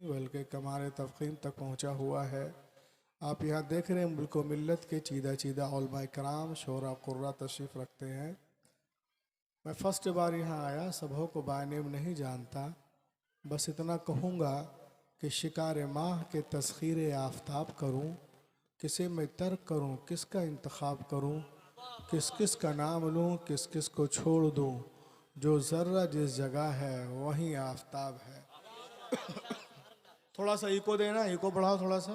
बल्कि कमाल तफ़ख़ीम तक पहुँचा हुआ है। आप यहाँ देख रहे हैं मुल्क व मिल्लत के चीदा चीदा उलमा कराम शोरा कुर्रा तशरीफ़ रखते हैं। मैं फ़र्स्ट बार यहाँ आया, सबों को बानेम नहीं जानता, बस इतना कहूँगा कि शिकार माह के तस्खीर आफ्ताब करूँ, किसे मैं तर्क करूँ, किसका इंतखाब करूँ, किस किस का नाम लूँ, किस किस को छोड़ दूँ, जो ज़र्रा जिस जगह है वहीं आफ्ताब है। थोड़ा सा इको देना, इको बढ़ाओ थोड़ा सा।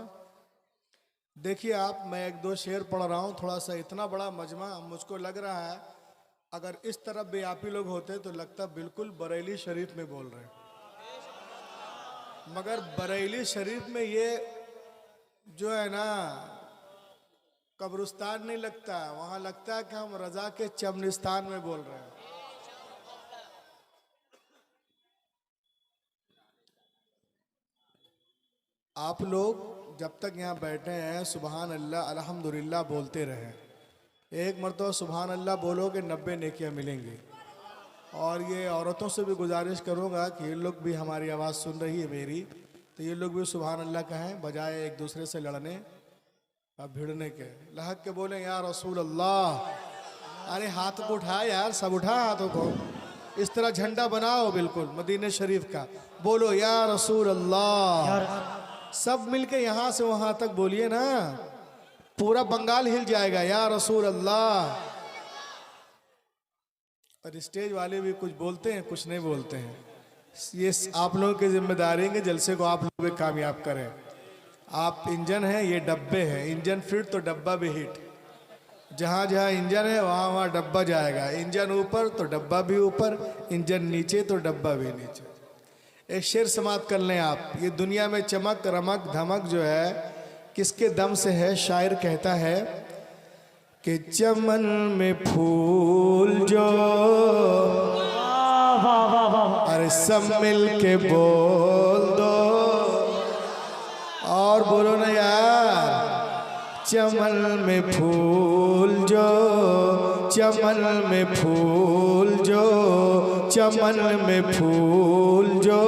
देखिए आप, मैं एक दो शेर पढ़ रहा हूँ, थोड़ा सा इतना बड़ा मजमा मुझको लग रहा है अगर इस तरफ भी आप ही लोग होते तो लगता बिल्कुल बरेली शरीफ में बोल रहे हैं, मगर बरेली शरीफ में ये जो है ना कब्रिस्तान नहीं लगता, वहाँ लगता है कि हम रजा के चमनिस्तान में बोल रहे हैं। आप लोग जब तक यहाँ बैठे हैं सुबहान अल्लाह अल्हम्दुलिल्लाह बोलते रहें। एक मरतबा सुबहान अल्लाह बोलोगे 90 नेकियाँ मिलेंगी। और ये औरतों से भी गुजारिश करूँगा कि ये लोग भी हमारी आवाज़ सुन रही है मेरी, तो ये लोग भी सुबहान अल्लाह कहें बजाय एक दूसरे से लड़ने और भिड़ने के। लहक के बोलें या रसूल अल्लाह। अरे हाथ को उठाए यार, सब उठा हाथों को, इस तरह झंडा बनाओ बिल्कुल मदीने शरीफ का, बोलो या रसूल अल्लाह। सब मिलके यहाँ से वहाँ तक बोलिए ना, पूरा बंगाल हिल जाएगा या रसूल अल्लाह। और स्टेज वाले भी कुछ बोलते हैं कुछ नहीं बोलते हैं, ये आप लोगों की जिम्मेदारी है कि जलसे को आप लोग कामयाब करें। आप इंजन हैं, ये डब्बे हैं, इंजन फिट तो डब्बा भी हिट। जहाँ जहाँ इंजन है वहाँ वहाँ डब्बा जाएगा, इंजन ऊपर तो डब्बा भी ऊपर, इंजन नीचे तो डब्बा भी नीचे। एक शेर समाप्त कर लें आप। ये दुनिया में चमक रमक धमक जो है किसके दम से है? शायर कहता है कि चमन में फूल जो अरे सब मिल के बोल दो, और बोलो ना यार। चमन में फूल जो, चमन में फूल जो, चमन में फूल जो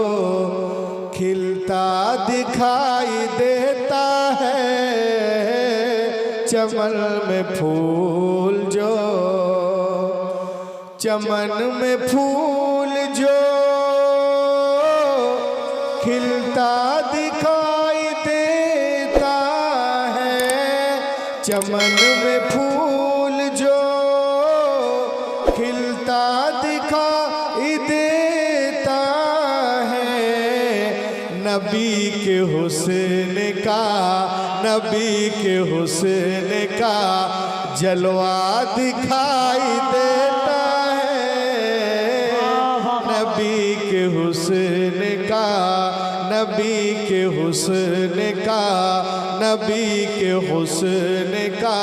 खिलता दिखाई देता है, चमन में फूल जो, चमन में फूल जो खिलता दिखाई देता है, चमन में फूल जो खिलता दिखाई देता है। नबी के हुस्न का, नबी के हुस्न का जलवा दिखाई देता है, नबी के हुस्न का, नबी के हुस्न का, नबी के हुस्न का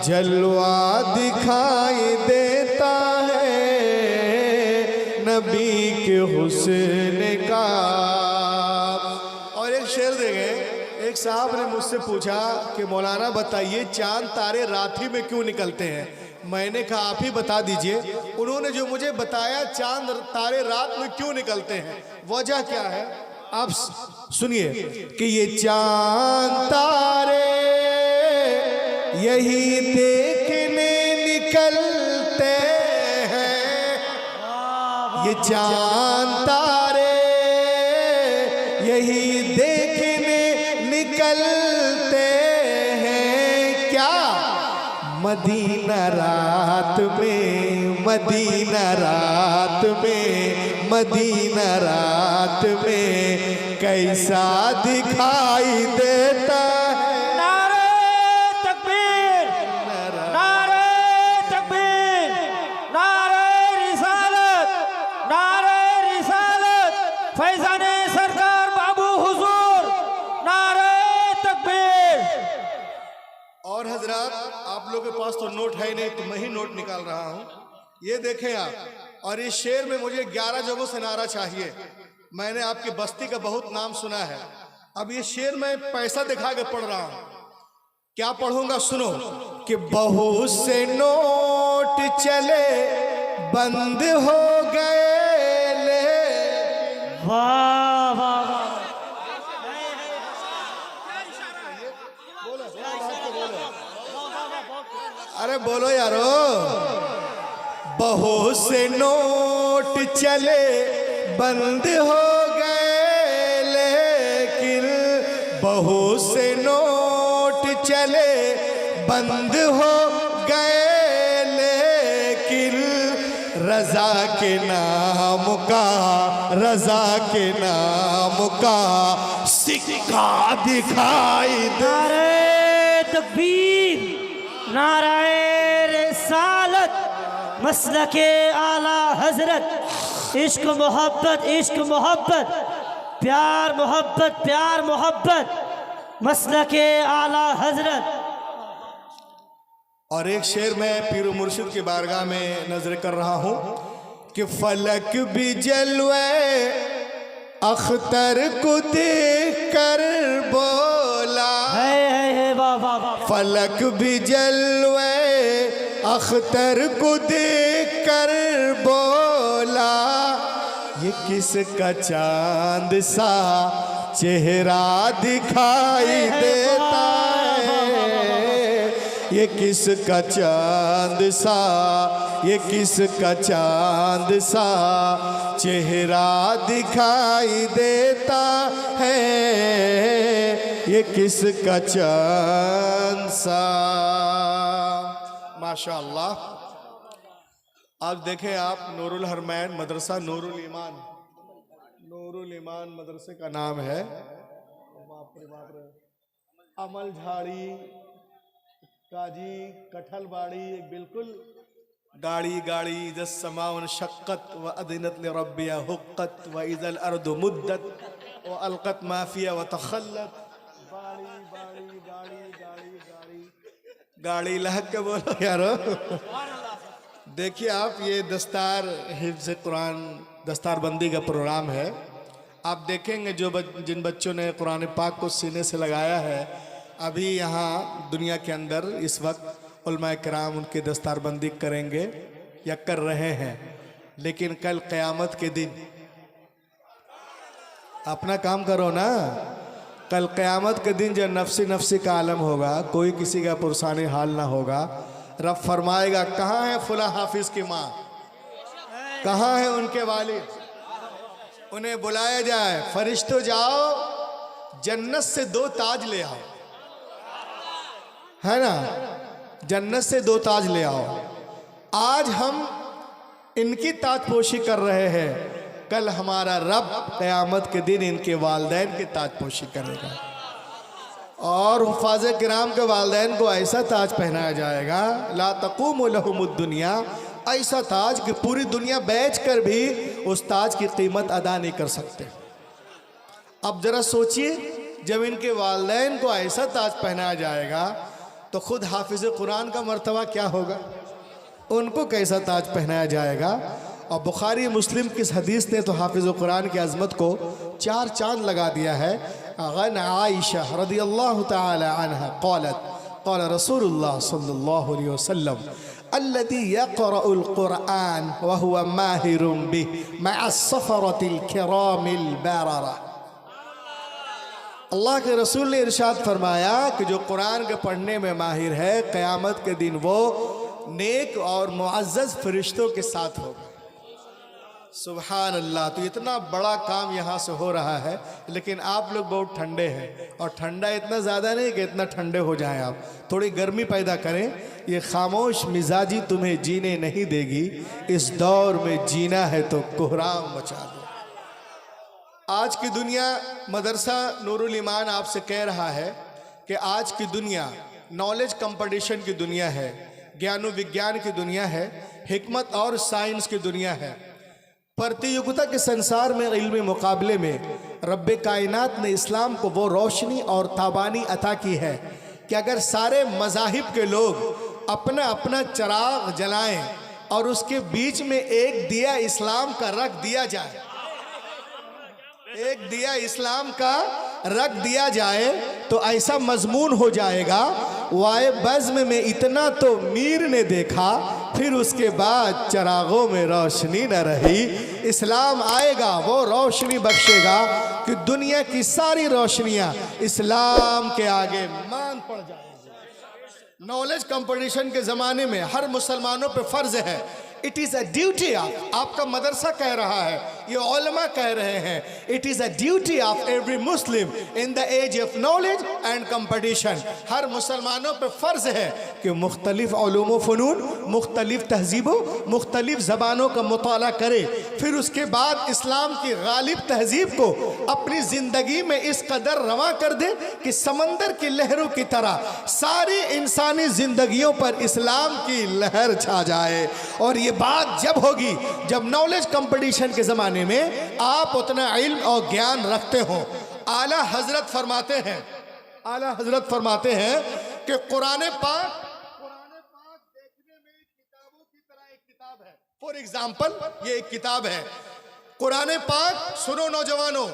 जलवा दिखाई देता है, नबी के हुस्न का। और एक शेर देंगे, एक साहब ने मुझसे पूछा कि मौलाना बताइए चांद तारे रात ही में क्यों निकलते हैं? मैंने कहा आप ही बता दीजिए। उन्होंने जो मुझे बताया चांद तारे रात में क्यों निकलते हैं, वजह क्या है आप सुनिए कि ये चांद तारे यही देखने निकलते हैं, ये चांद तारे यही देखने निकलते हैं। क्या मदीना रात में, मदीना रात में, मदीना रात में कैसा दिखाई देता है। नारे तकबीर, नारे तकबीर, नारे रिसालत, नारे रिसालत, फैजाने सरकार बाबू हुजूर, नारे तकबीर। और हजरात आप लोगों के पास तो नोट है नहीं, तो मैं ही नोट निकाल रहा हूँ, ये देखें आप। और इस शेर में मुझे 11 जगहों से नारा चाहिए। मैंने आपकी बस्ती का बहुत नाम सुना है। अब ये शेर मैं पैसा दिखा के पढ़ रहा हूँ, क्या पढ़ूंगा सुनो कि बहुत से नोट चले बंद हो गए ले, वाह वाह वाह, अरे बोलो यारो। बहुत से नोट चले बंद हो गए, लेकिन बहुत से नोट चले बंद हो गए, लेकिन रजा के नाम का, रजा के नाम का सिक्का दिखाई दे। नारे तकबीर, नारे रिसालत, मसलके आला हजरत। इश्क मोहब्बत, इश्क मोहब्बत, प्यार मोहब्बत, प्यार मोहब्बत, मसलके आला हजरत। और एक शेर मैं पीर मुर्शिद की बारगाह में नजर कर रहा हूँ कि फलक भी जलवे अख्तर को देख कर बोला, है वाह वाह वाह। फलक भी जलवे अख्तर को देख कर बोला, ये किसका चांद सा चेहरा दिखाई देता है, ये किसका चांद सा, ये किसका चांद सा चेहरा दिखाई देता है, ये किसका चांद सा। माशाअल्लाह। अब देखें आप, नूरुल हरमैन मदरसा, नूरुल ईमान, नूरुल ईमान मदरसे का नाम है। बाप रे बाप रे। अमल झाड़ी, काजी, कठलबाड़ी, एक बिल्कुल गाड़ी गाड़ी जस समाउन शक्कत व अदिनत ले रब्बिया हुक्कत व इज़ल अर्दु मुद्दत व अलकत माफिया व तखल्लत। बाड़ी बाड़ी गाड़ी गाड़ी गाड़ी गाड़ी लहक के बोलो यारो। देखिए आप, ये दस्तार हिफ्ज़ कुरान दस्तारबंदी का प्रोग्राम है। आप देखेंगे जिन बच्चों ने कुरान पाक को सीने से लगाया है, अभी यहाँ दुनिया के अंदर इस वक्त उलमा किराम उनकी दस्तारबंदी करेंगे या कर रहे हैं, लेकिन कल क़यामत के दिन अपना काम करो ना। कल क़यामत के दिन जब नफ्सी नफ्सी का आलम होगा, कोई किसी का पुरसानी हाल ना होगा, रब फरमाएगा कहाँ है फुला हाफिज की माँ, कहाँ है उनके वालिद, उन्हें बुलाया जाए। फरिश्तों जाओ जन्नत से 2 ताज ले आओ, है ना, जन्नत से 2 ताज ले आओ। आज हम इनकी ताजपोशी कर रहे हैं, कल हमारा रब क़यामत के दिन इनके वालिदैन की ताजपोशी करेगा। और हुफ़ाज़ किराम के वालिदैन को ऐसा ताज पहनाया जाएगा, ला तक़ूमु लहुमुद दुनिया, ऐसा ताज कि पूरी दुनिया बेच कर भी उस ताज की कीमत अदा नहीं कर सकते। अब ज़रा सोचिए, जब इनके वालिदैन को ऐसा ताज पहनाया जाएगा तो खुद हाफिज़ कुरान का मर्तबा क्या होगा, उनको कैसा ताज पहनाया जाएगा। और बुखारी मुस्लिम की इस हदीस ने तो हाफिज़ कुरान की अज़मत को 4 चांद लगा दिया है। अन आयशा रज़ियल्लाहु तआला अन्हा क़ालत क़ाल रसूलुल्लाह सल्लल्लाहु अलैहि वसल्लम अल्लज़ी यक़रउल क़ुरआन व हुवा माहिरुन बिही मअ सफ़रतिल किरामिल बररा। अल्लाह के रसूल ने इरशाद फरमाया कि जो कुरान के पढ़ने में माहिर है, क़यामत के दिन वो नेक और मुअज़्ज़ज़ फरिश्तों के साथ होगा। सुभान अल्लाह। तो इतना बड़ा काम यहाँ से हो रहा है, लेकिन आप लोग बहुत ठंडे हैं, और ठंडा इतना ज़्यादा नहीं कि इतना ठंडे हो जाएं। आप थोड़ी गर्मी पैदा करें। ये खामोश मिजाजी तुम्हें जीने नहीं देगी, इस दौर में जीना है तो कोहराम मचा दो। आज की दुनिया, मदरसा नूरुल ईमान आपसे कह रहा है कि आज की दुनिया नॉलेज कंपटीशन की दुनिया है, ज्ञान विज्ञान की दुनिया है, हिकमत और साइंस की दुनिया है। प्रतियोगिता के संसार में, इल्मी मुकाबले में रब्बे कायनात ने इस्लाम को वो रोशनी और ताबानी अता की है कि अगर सारे मज़ाहिब के लोग अपना अपना चिराग जलाएं और उसके बीच में एक दिया इस्लाम का रख दिया जाए, एक दिया इस्लाम का रख दिया जाए, तो ऐसा मजमून हो जाएगा, वाए बज़्म में इतना तो मीर ने देखा, फिर उसके बाद चरागों में रोशनी न रही। इस्लाम आएगा, वो रोशनी बख्शेगा कि दुनिया की सारी रोशनियां इस्लाम के आगे मान पड़ जाएंगी। नॉलेज कंपटीशन के ज़माने में हर मुसलमानों पे फ़र्ज है, it is a duty of, आपका मदरसा कह रहा है, ये उलमा कह रहे हैं, it is a duty of every Muslim in the age of knowledge and competition. हर मुसलमानों पे फ़र्ज है कि मुख्तलिफ उलूम व फ़नून, मुख्तलिफ तहज़ीबों, मुख्तलिफ ज़बानों का मुताला करे, फिर उसके बाद इस्लाम की गालिब तहज़ीब को अपनी ज़िंदगी में इस कदर रवा कर दे कि समंदर की लहरों की तरह सारी इंसानी ज़िंदगियों पर इस्लाम की लहर छा जाए। और ये बात जब होगी जब नॉलेज कंपटीशन के ज़माने में आप उतना इल्म और ज्ञान रखते हो। आला हजरत फरमाते हैं, आला हजरत फरमाते हैं कि कुरान पाक देखने में किताबों की तरह एक किताब है। फॉर एग्जाम्पल ये एक किताब है कुरान पाक। सुनो नौजवानों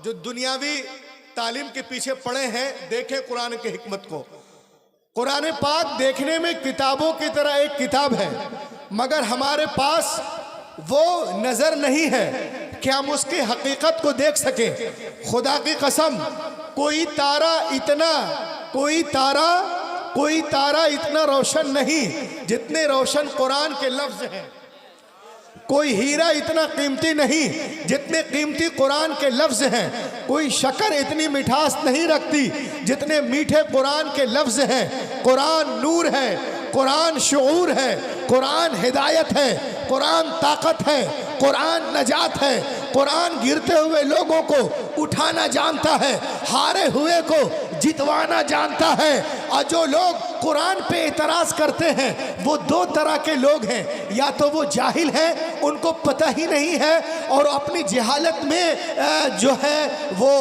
जो दुनियावी तालीम के पीछे पड़े हैं, देखें कुरान की हिकमत को। कुरान पाक देखने में किताबों की तरह एक किताब है, मगर हमारे पास वो नज़र नहीं है कि हम उसकी हकीकत को देख सकें। खुदा की कसम, कोई तारा इतना रोशन नहीं जितने रोशन कुरान के लफ्ज़ हैं। कोई हीरा इतना कीमती नहीं जितने कीमती कुरान के लफ्ज़ हैं। कोई शक्कर इतनी मिठास नहीं रखती जितने मीठे कुरान के लफ्ज़ हैं। कुरान नूर है, कुरान शऊर है, कुरान हिदायत है, कुरान ताकत है, कुरान नजात है। कुरान गिरते हुए लोगों को उठाना जानता है, हारे हुए को जितवाना जानता है। और जो लोग कुरान पे एतराज करते हैं वो दो तरह के लोग हैं, या तो वो जाहिल हैं, उनको पता ही नहीं है और अपनी जहालत में जो है वो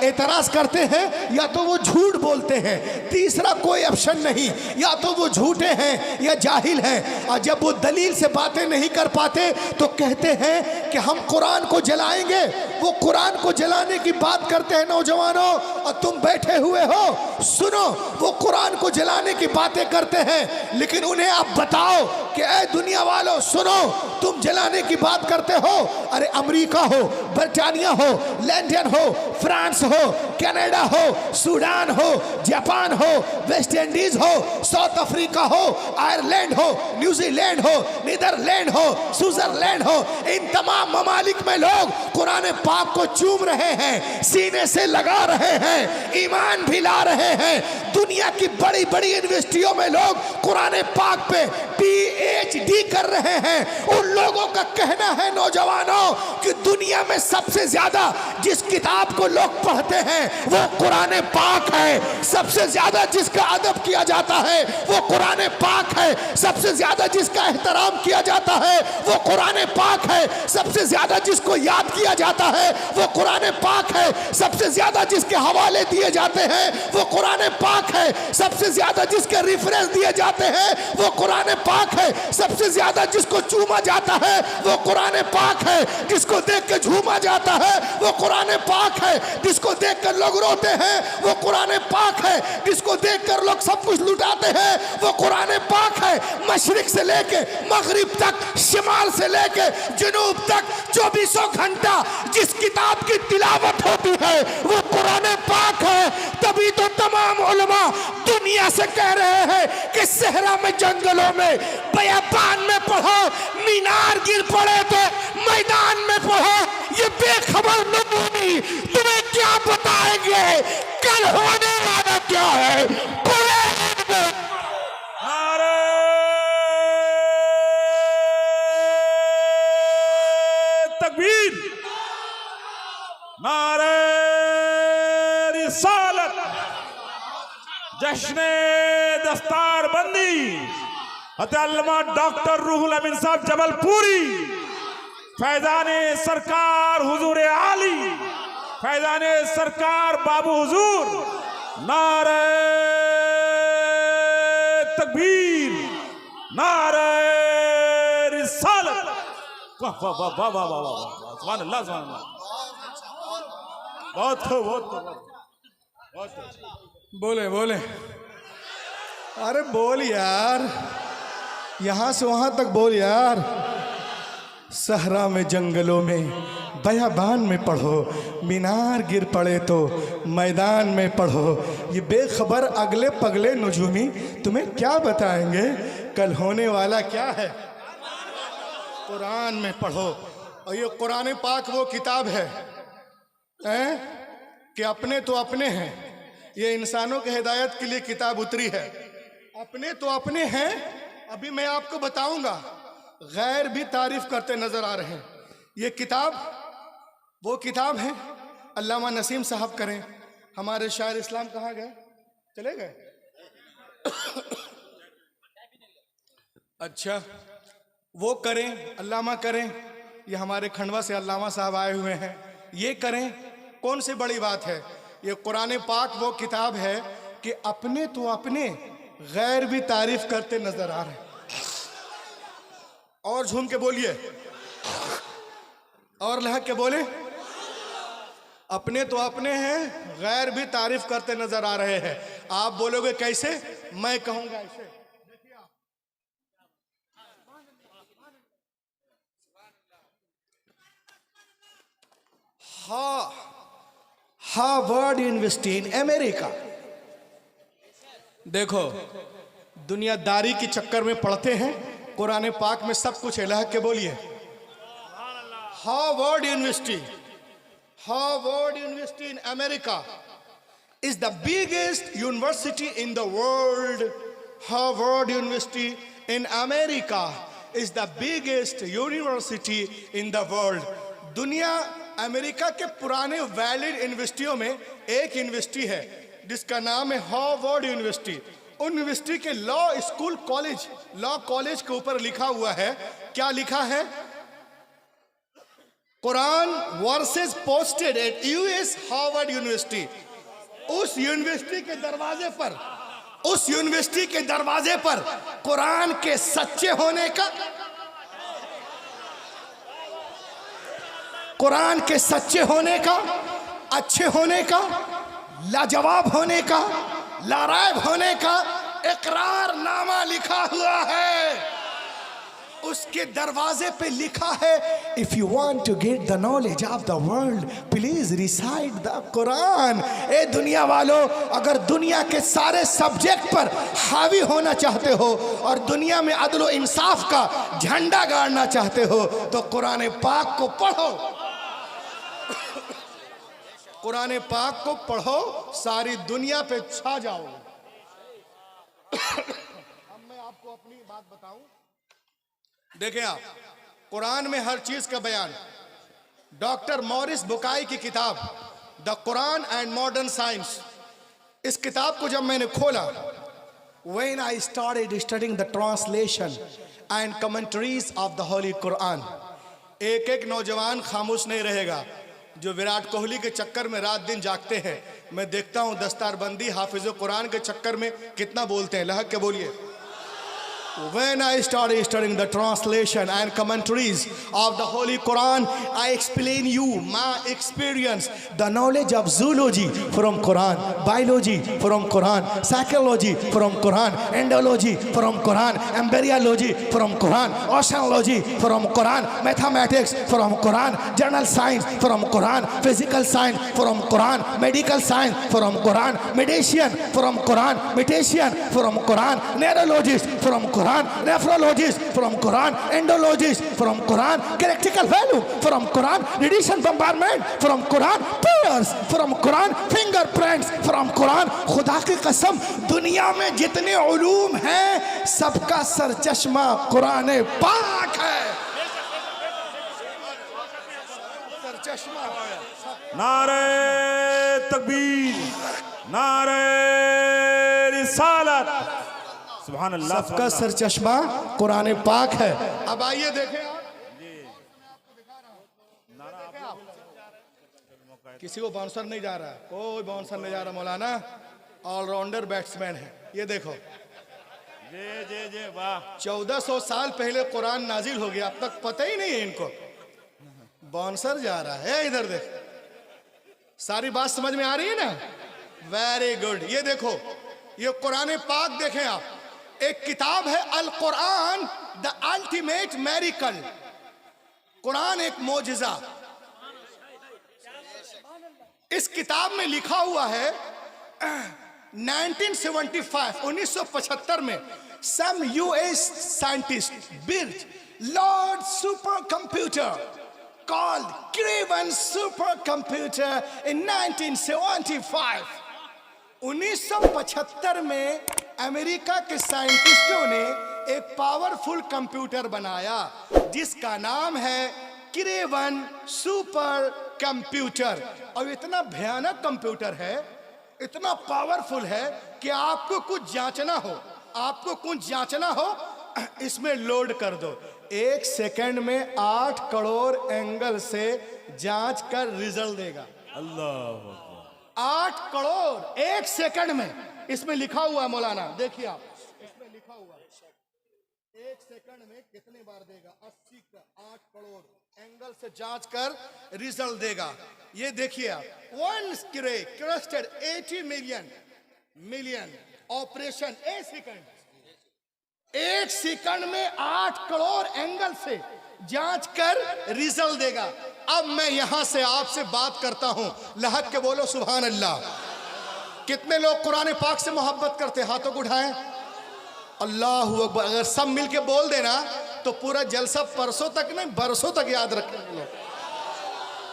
एतराज करते हैं, या तो वो झूठ बोलते हैं। तीसरा कोई ऑप्शन नहीं, या तो वो झूठे हैं या जाहिल हैं। और जब वो दलील से बातें नहीं कर पाते तो कहते हैं कि हम कुरान को जलाएंगे। वो कुरान को जलाने की बात करते हैं नौजवानों, और तुम बैठे हुए हो सुनो, वो कुरान को जलाने की बातें करते हैं। लेकिन उन्हें आप बताओ कि ऐ दुनिया वालों सुनो, तुम जलाने की बात करते हो। अरे अमेरिका हो, ब्रिटानिया हो, लंदन हो, फ्रांस हो, कनाडा हो, सूडान हो, जापान हो, वेस्ट इंडीज हो, साउथ अफ्रीका हो, आयरलैंड हो, न्यूजीलैंड हो, नीदरलैंड हो, स्विट्जरलैंड हो, इन तमाम ममालिक में लोग कुरान पाक को चूम रहे हैं, सीने से लगा रहे हैं, ईमान भी ला रहे हैं। दुनिया की बड़ी बड़ी यूनिवर्सिटियों में लोग कुरान पाक पे PhD कर रहे हैं। उन लोगों का कहना है नौजवानों कि दुनिया में सबसे ज्यादा जिस किताब को लोग पढ़ते हैं वो कुरान पाक है। सबसे ज्यादा जिसका अदब किया जाता है वो कुरान पाक है। सबसे ज्यादा जिसका एहतराम किया जाता है वो कुरान पाक है। सबसे ज्यादा जिसको याद किया जाता है वो कुरान पाक है। सबसे ज्यादा जिसके हवाले दिए जाते हैं वो कुरान पाक है। सबसे ज्यादा जिसके रेफरेंस दिए जाते हैं वो कुरान पाक है। सबसे ज्यादा जिसको चूमा जाता है वो कुरान पाक है। जिसको देख के झूमा जाता है वो कुरान पाक है। जिसको देखकर लोग रोते हैं वो कुरान पाक है। जिसको देखकर लोग सब कुछ लुटाते हैं वो कुरान पाक है। मशरिक से लेके मगरिब तक, शिमाल से लेके जनूब तक 24 घंटा जिस किताब की तिलावत होती है वो कुरान पाक है। तभी तो तमाम उलमा दुनिया से कह रहे हैं कि सहरा में, जंगलों में, बयाबान में पढ़ो, मीनार गिर पड़े तो मैदान में पढ़ो। ये बेखबर नमूनी तुम्हें क्या बताएंगे कल होने वाला क्या है। तकबीर, नारे रिसालत, जश्ने दस्तार बंदी, अल्लामा डॉक्टर रूहुल अमीन साहब जबलपुरी, फैजाने सरकार हुजूर आली, फैजाने सरकार बाबू हुजूर, नारे तकबीर, नारे रिसालत। वाह वाह वाह वाह वाह वाह वाह, सुभान अल्लाह, सुभान अल्लाह। बहुत बोले बोले, अरे बोल यार, यहाँ से वहाँ तक बोल यार। सहरा में जंगलों में बयाबान में पढ़ो, मीनार गिर पड़े तो मैदान में पढ़ो। ये बेखबर अगले पगले नजूमी तुम्हें क्या बताएंगे कल होने वाला क्या है, कुरान में पढ़ो। और ये कुरान पाक वो किताब है कि अपने तो अपने हैं, ये इंसानों के हिदायत के लिए किताब उतरी है। अपने तो अपने हैं, अभी मैं आपको बताऊंगा, गैर भी तारीफ करते नजर आ रहे हैं। ये किताब वो किताब है, अल्लामा नसीम साहब करें, हमारे शायर इस्लाम कहाँ गए, चले गए? अच्छा, वो करें, अल्लामा करें, ये हमारे खंडवा से अल्लामा साहब आए हुए हैं, ये करें, कौन सी बड़ी बात है। ये कुरान पाक वो किताब है कि अपने तो अपने, गैर भी तारीफ करते नजर आ रहे हैं। और झूम के बोलिए, और लहक के बोले, अपने तो अपने हैं, गैर भी तारीफ करते नजर आ रहे हैं। आप बोलोगे कैसे, मैं कहूंगा ऐसे। Harvard university in America. देखो, दुनियादारी के चक्कर में पढ़ते हैं, कुरान पाक में सब कुछ है। लहक के बोलिए, Harvard university in America is the biggest university in the world. Harvard University in America is the biggest university in the world. दुनिया अमेरिका के पुराने वैलिड यूनिवर्सिटियों में एक यूनिवर्सिटी है जिसका नाम है हार्वर्ड यूनिवर्सिटी। उन यूनिवर्सिटी के law school college, law college के ऊपर लिखा हुआ है, क्या लिखा है? Quran versus posted at US Harvard university. उस यूनिवर्सिटी के दरवाजे पर, उस यूनिवर्सिटी के दरवाजे पर कुरान के सच्चे होने का, कुरान के सच्चे होने का, अच्छे होने का, लाजवाब होने का, लारायब होने का इकरारनामा लिखा हुआ है। उसके दरवाजे पे लिखा है, if you want to get the knowledge of the world please recite the Quran. ए दुनिया वालों, अगर दुनिया के सारे सब्जेक्ट पर हावी होना चाहते हो और दुनिया में अदल इंसाफ का झंडा गाड़ना चाहते हो तो कुरान पाक को पढ़ो। कुरान पाक को पढ़ो, सारी दुनिया पे छा जाओ। अब मैं आपको अपनी बात बताऊं, देखें आप, कुरान में हर चीज का बयान। डॉक्टर मॉरिस बुकाई की किताब the Quran and modern science, इस किताब को जब मैंने खोला, when I started studying the translation and commentaries of the Holy Quran, एक एक नौजवान खामोश नहीं रहेगा जो विराट कोहली के चक्कर में रात दिन जागते हैं। मैं देखता हूं दस्तारबंदी हाफिज कुरान के चक्कर में कितना बोलते हैं। लहक के बोलिए, when I started studying the translation and commentaries of the Holy Quran, I explain you my experience, the knowledge of zoology from Quran, biology from Quran, psychology from Quran, endology from Quran, embryology from Quran, oceanology from Quran, mathematics from Quran, general science from Quran, physical science from Quran, medical science from Quran, medicine from Quran, metician from Quran, neurologist from Quran, nephrologist from Quran, endologist from Quran, critical value from Quran, radiation bombardment from Quran, prayers from Quran, fingerprints from Quran। खुदा की कसम, दुनिया में जितने उलूम हैं सबका सरचश्मा कुरान पाक है। सरचश्मा। नारे तकबीर, नारे रिसालत, सुभान अल्लाह। सबका सरचश्मा कुरान पाक है। अब आइए देखें आप, किसी को बाउंसर नहीं जा रहा, कोई बाउंसर नहीं जा रहा, मौलाना ऑलराउंडर बैट्समैन है। ये देखो, जे जे जे वाह, 1400 साल पहले कुरान नाजिल हो गया, अब तक पता ही नहीं है इनको, बाउंसर जा रहा है। इधर देख, सारी बात समझ में आ रही है ना? Very good. ये देखो, ये कुरान पाक देखें आप, एक किताब है अल कुरान द अल्टीमेट मेरिकल। कुरान एक मोजिजा। इस किताब में लिखा हुआ है 1975 में some US scientist built large supercomputer called Craven supercomputer in 1975। 1975 में अमेरिका के साइंटिस्टों ने एक पावरफुल कंप्यूटर बनाया जिसका नाम है क्रेवन सुपर कंप्यूटर। और इतना भयानक कंप्यूटर है, इतना पावरफुल है कि आपको कुछ जांचना हो, इसमें लोड कर दो, 1 सेकंड में 8 करोड़ एंगल से जांच कर रिजल्ट देगा। अल्लाह 8 करोड़ 1 सेकंड में। इसमें लिखा हुआ है मौलाना, देखिए आप, इसमें लिखा हुआ है 1 सेकंड में कितने बार देगा, 80 का 8 करोड़ एंगल से जांच कर रिजल्ट देगा। ये देखिए आप, वन क्रे क्रस्टेड 80 मिलियन ऑपरेशन 1 सेकंड में 8 करोड़ एंगल से जांच कर रिजल्ट देगा। अब मैं यहां से आपसे बात करता हूं, लहक के बोलो सुभान अल्लाह। कितने लोग कुरान पाक से मोहब्बत करते, हाथों को उठाएं। अल्लाहू अकबर। अगर सब मिलके बोल देना तो पूरा जलसा परसों तक नहीं बरसों तक याद रखेंगे लोग।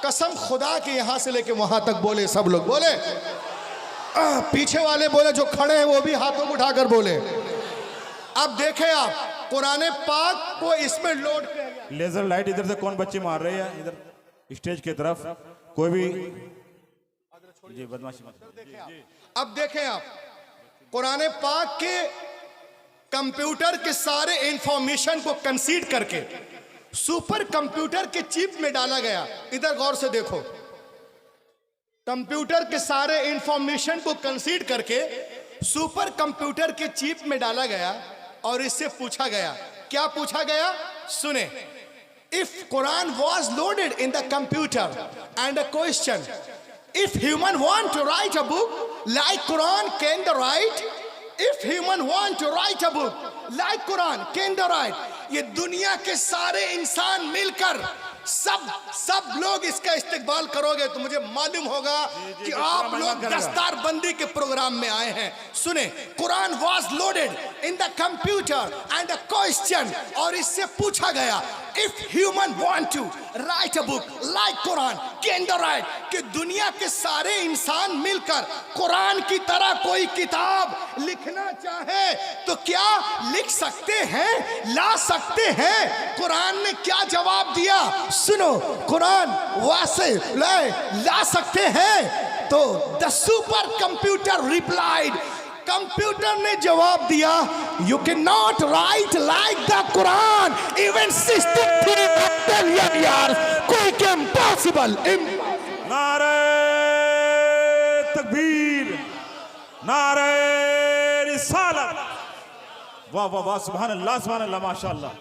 कसम खुदा के यहां से लेके वहां तक बोले, सब लोग बोले, पीछे वाले बोले, जो खड़े हैं वो भी हाथों को उठाकर बोले। अब देखें आप, कुरान पाक को इसमें लोड किया गया। लेजर लाइट इधर से कौन बच्चे मार रहे हैं, इधर स्टेज की तरफ कोई भी जी बदमाशी मत। अब देखें आप, कुरान पाक के कंप्यूटर के सारे इंफॉर्मेशन को कंसीड करके सुपर कंप्यूटर के चिप में डाला गया। इधर गौर से देखो, कंप्यूटर के सारे इंफॉर्मेशन को कंसीड करके सुपर कंप्यूटर के चिप में डाला गया और इससे पूछा गया, क्या पूछा गया, सुने। If Quran was loaded in the computer and a question, if human want to write a book like Quran, can they write? If human want to write a book like Quran, can they write? ये दुनिया के सारे इंसान मिलकर सब लोग इसका इस्तेमाल करोगे तो मुझे मालूम होगा कि आप लोग दस्तार बंदी के प्रोग्राम में आए हैं। सुने, Quran was loaded in the computer and a question, और इससे पूछा गया, if human want to write a book like Quran, can they write? कि दुनिया के सारे इंसान मिलकर कुरान की तरह कोई किताब लिखना चाहे तो क्या लिख सकते हैं, ला सकते हैं? कुरान ने क्या जवाब दिया, सुनो। कुरान वासे ला सकते हैं तो the super computer replied, computer ने जवाब दिया, you can not right like the Quran even 63 billion years, कोई के इम्पॉसिबल। नारे तकबीर, नारे रिसालत, वाह वाह वाह, सुभान अल्लाह माशाअल्लाह।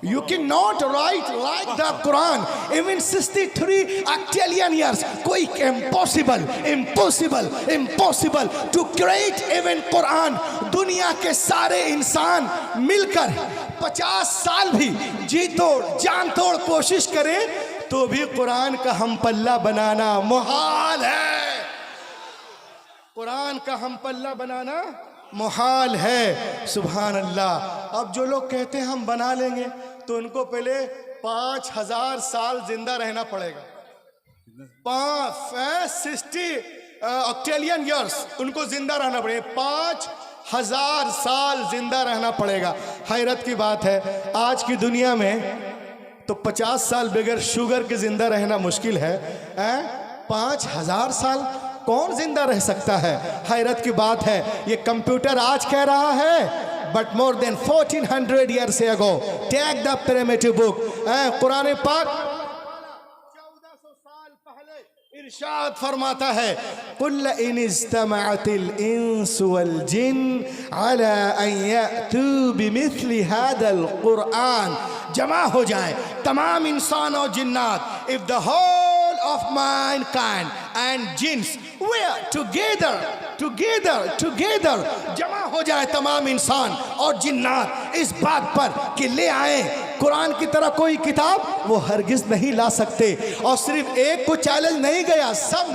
You cannot write like the Quran even 63 octillion years. कोई impossible to create even Quran। दुनिया के सारे इंसान मिलकर 50 साल भी जी तोड़ जान तोड़ कोशिश करें तो भी कुरान का हम पल्ला बनाना मुहाल है। कुरान का हम पल्ला बनाना मुहाल है। सुभान अल्लाह। अब जो लोग कहते हैं हम बना लेंगे तो उनको पहले 5000 साल जिंदा रहना पड़ेगा। 60 ऑक्टेलियन ईयर्स उनको जिंदा रहना पड़ेगा, 5000 साल जिंदा रहना पड़ेगा। हैरत की बात है, आज की दुनिया में तो 50 साल बगैर शुगर के जिंदा रहना मुश्किल है। 5000 साल कौन जिंदा रह सकता है? हैरत की बात है। ये कंप्यूटर आज कह रहा है, but more than 1400 years ago, take the primitive book, Quran पाक 1400 साल पहले इरशाद फरमाता है, कुल इन इज्तमअतिल इंस वल जिन अला अन यअतू बिमिथली हादल कुरान, जमा हो जाए तमाम इंसान और जिन्नात, if the whole of mankind and jinns were together, जमा हो जाए तमाम इंसान और जिन्नात इस बात पर कि ले आए कुरान की तरह कोई किताब वो हरगिज नहीं ला सकते। और सिर्फ एक को चैलेंज नहीं गया, सब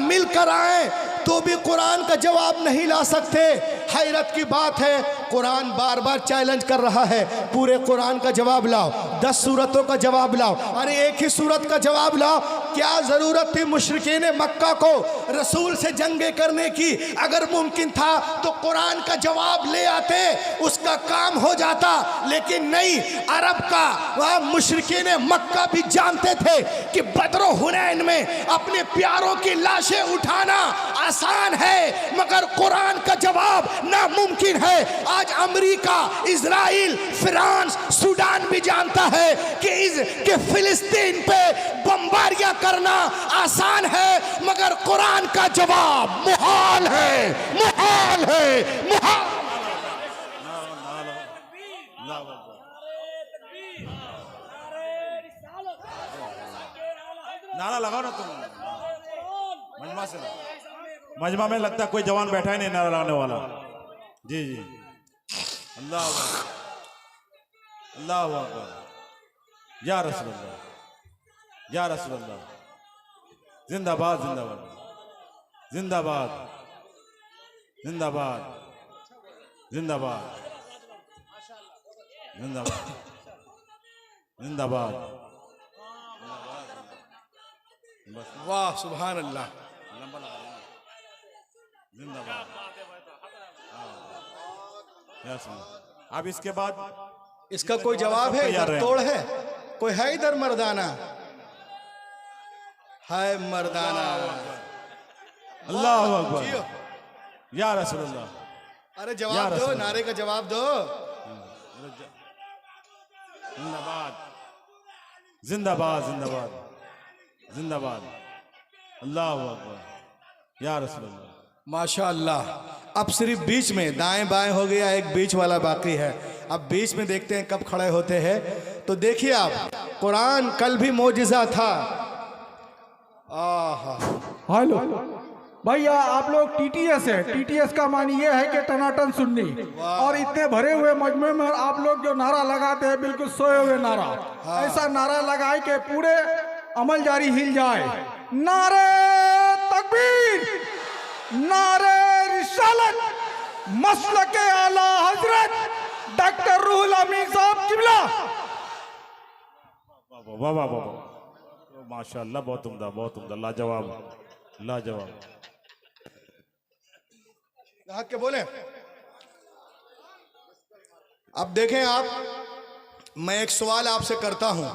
मिलकर आए तो भी कुरान का जवाब नहीं ला सकते। हैरत की बात है, कुरान बार बार चैलेंज कर रहा है, पूरे कुरान का जवाब लाओ, 10 सूरतों का जवाब लाओ। अरे एक ही सूरत का जवाब लाओ। क्या जरूरत थी मुशरिकीन मक्का को रसूल से जंगे करने की? अगर मुमकिन था तो कुरान का जवाब ले आते, उसका काम हो जाता। लेकिन नहीं, अरब का वह मुशरिकीन मक्का भी जानते थे कि बदर हुनैन में अपने प्यारों की लाशें उठाना आसान है, मगर कुरान का जवाब नामुमकिन है। आज अमेरिका, इजराइल, फ्रांस, सूडान भी जानता है कि फिलिस्तीन पे बमबारियां करना आसान है, मगर कुरान का जवाब मुहाल है, मुहाल है, मुहाल। नारा लगाओ ना तुम, मजमा से। मजमा में लगता है कोई जवान बैठा ही नहीं नारा लगाने वाला। जी जी, अल्लाह अल्लाह अकबर, या रसूल अल्लाह, या रसूल अल्लाह, जिंदाबाद जिंदाबाद जिंदाबाद जिंदाबाद जिंदाबाद जिंदाबाद जिंदाबाद। वाह सुभान अल्लाह, जिंदाबाद। अब इसके बाद इसका कोई जवाब है? इधर तोड़ है, कोई है इधर मर्दाना? है मर्दाना। अल्लाह अकबर, या रसूल अल्लाह। अरे जवाब दो, नारे का जवाब दो। जिंदाबाद जिंदाबाद जिंदाबाद जिंदाबाद, अल्लाह अकबर, या रसूल अल्लाह। माशाअल्लाह। अब सिर्फ बीच में दाएं बाएं हो गया, एक बीच वाला बाकी है। अब बीच में देखते हैं कब खड़े होते हैं। तो देखिए आप, कुरान कल भी मोजिज़ा था। आहा, हेलो भैया, आप लोग टीटीएस है। टीटीएस का मान ये है कि टनाटन सुन्नी, और इतने भरे हुए मजमे में आप लोग जो नारा लगाते हैं, बिल्कुल सोए हुए नारा। ऐसा नारा लगाए कि पूरे अमल जारी हिल जाए। नारे तकबीर, नारे रिसालत, मसलके आला हजरत डॉक्टर रूहुल अमीन साहब किबला। वाह वाह वाह, माशाअल्लाह, बहुत उम्दा, बहुत उम्दा, लाजवाब लाजवाब। के बोले। अब देखें आप, मैं एक सवाल आपसे करता हूं,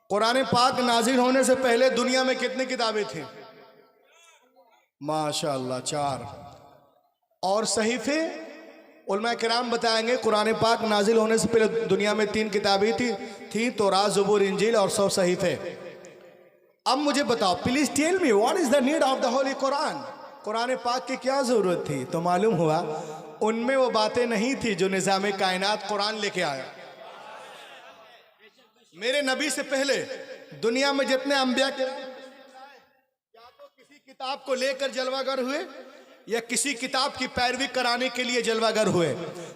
कुरान पाक नाजिल होने से पहले दुनिया में कितनी किताबें थी? माशाअल्लाह 4। और सहीफे उलमा किराम बताएंगे कुरान पाक नाजिल होने से पहले दुनिया में 3 किताबें थी तौरात, ज़बूर, इंजील और 100 सहीफे। अब मुझे बताओ, please tell me what is the need of the holy Quran? Quran पाक की क्या जरूरत थी? तो मालूम हुआ उनमें वो बातें नहीं थी जो निज़ाम कायनात कुरान लेके आया। मेरे नबी से पहले दुनिया में जितने अंबिया के या तो किसी किताब को लेकर जलवागर हुए या किसी किताब की पैरवी कराने के लिए जलवागर हुए।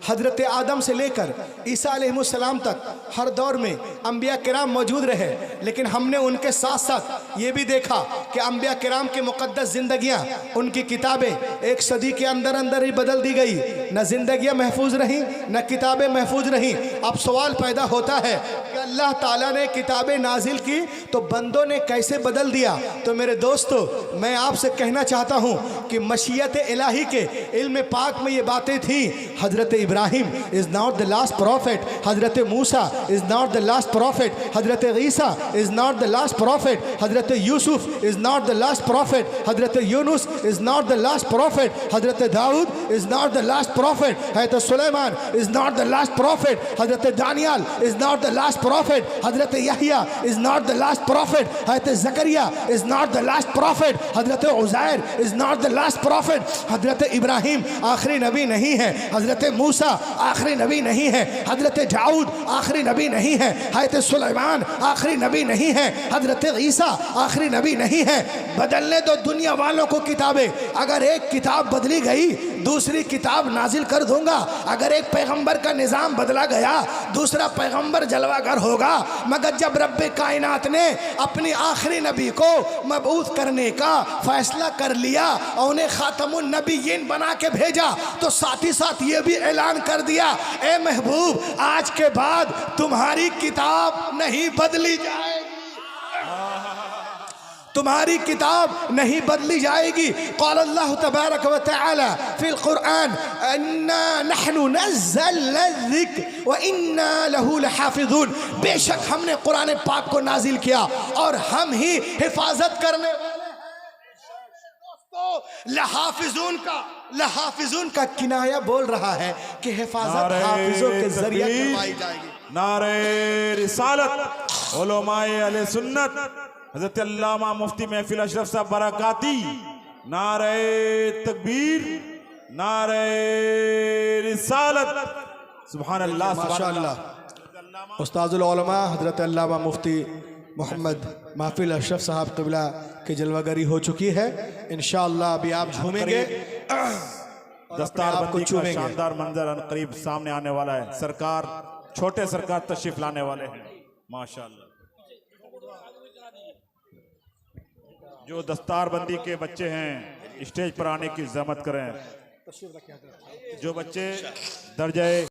हजरत आदम से लेकर ईसा अलैहिस्सलाम तक हर दौर में अंबिया किराम मौजूद रहे, लेकिन हमने उनके साथ साथ ये भी देखा कि अंबिया किराम की मुक़द्दस ज़िंदगियाँ, उनकी किताबें एक सदी के अंदर अंदर ही बदल दी गई। न ज़िंदगियाँ महफूज रहीं, न किताबें महफूज रहीं। अब सवाल पैदा होता है कि अल्लाह ताला ने किताबें नाजिल की तो बंदों ने कैसे बदल दिया? तो मेरे दोस्तों, मैं आपसे कहना चाहता हूँ कि मशीयत इलाही के इल्म पाक में ये बातें थी। हजरत Ibrahim is not the last prophet, हजरत Musa is not the last prophet, हजरत Isa is not the last prophet, हजरत Yusuf is not the last prophet, हजरत Yunus is not the last prophet, हजरत Daud is not the last prophet, हजरत Sulaiman is not the last prophet, हजरत Daniyal is not the last prophet, हजरत Yahya is not the last prophet, हजरत Zakariya is not the last prophet, Hazrat Uzair is not the last prophet. हजरत इब्राहिम आखिरी नबी नहीं है, हजरत मूसा आखिरी नबी नहीं है, हजरत दाऊद आखिरी नबी नहीं है, हजरत सुलेमान आखिरी नबी नहीं है, हजरत ईसा आखिरी नबी नहीं है। बदलने दो दुनिया वालों को किताबें। अगर एक किताब बदली गई, दूसरी किताब नाजिल कर दूंगा। अगर एक पैगंबर का निज़ाम बदला गया, दूसरा पैगंबर जलवागर होगा। मगर जब रब्बे कायनात ने अपनी आखिरी नबी को मबऊस करने का फैसला कर लिया और उन्हें खातमुन नबीयीन बना के भेजा, तो साथ ही साथ ये भी ऐलान कर दिया, ए महबूब, आज के बाद तुम्हारी किताब नहीं बदली जाएगी, तुम्हारी किताब नहीं बदली जाएगी। क़ाल अल्लाह तबारक व तआला फ़िल क़ुरआन अन्ना नहनु नज़्ज़लना ज़िक्र व इन्ना लहू लहाफ़िज़ून। बेशक हमने कुरान पाक को नाजिल किया और हम ही हिफाजत करने वाले हैं। दोस्तों, लहाफ़िज़ून का किनाया बोल रहा है कि हिफाजत हाफिज़ों के जरिए करवाई जाएगी। नारे रिसालत उलमाए अहले सुन्नत हज़रत अल्लामा मुफ्ती महफिल अशरफ साहब बरकाती, नारे तकबीर, नारे रिसालत, सुभान अल्लाह, माशाअल्लाह। उस्ताजुल उलमा हज़रत अल्लामा मुफ्ती मोहम्मद महफिल अशरफ साहब क़िबला की जलवागरी हो चुकी है। इंशाअल्लाह अभी आप झूमेंगे, दस्तारबंदी का शानदार मंजर अनकरीब सामने आने वाला है। सरकार, छोटे सरकार तशरीफ लाने वाले हैं माशाअल्लाह। जो दस्तारबंदी के बच्चे हैं स्टेज पर आने की ज़हमत करें। जो बच्चे दर्जे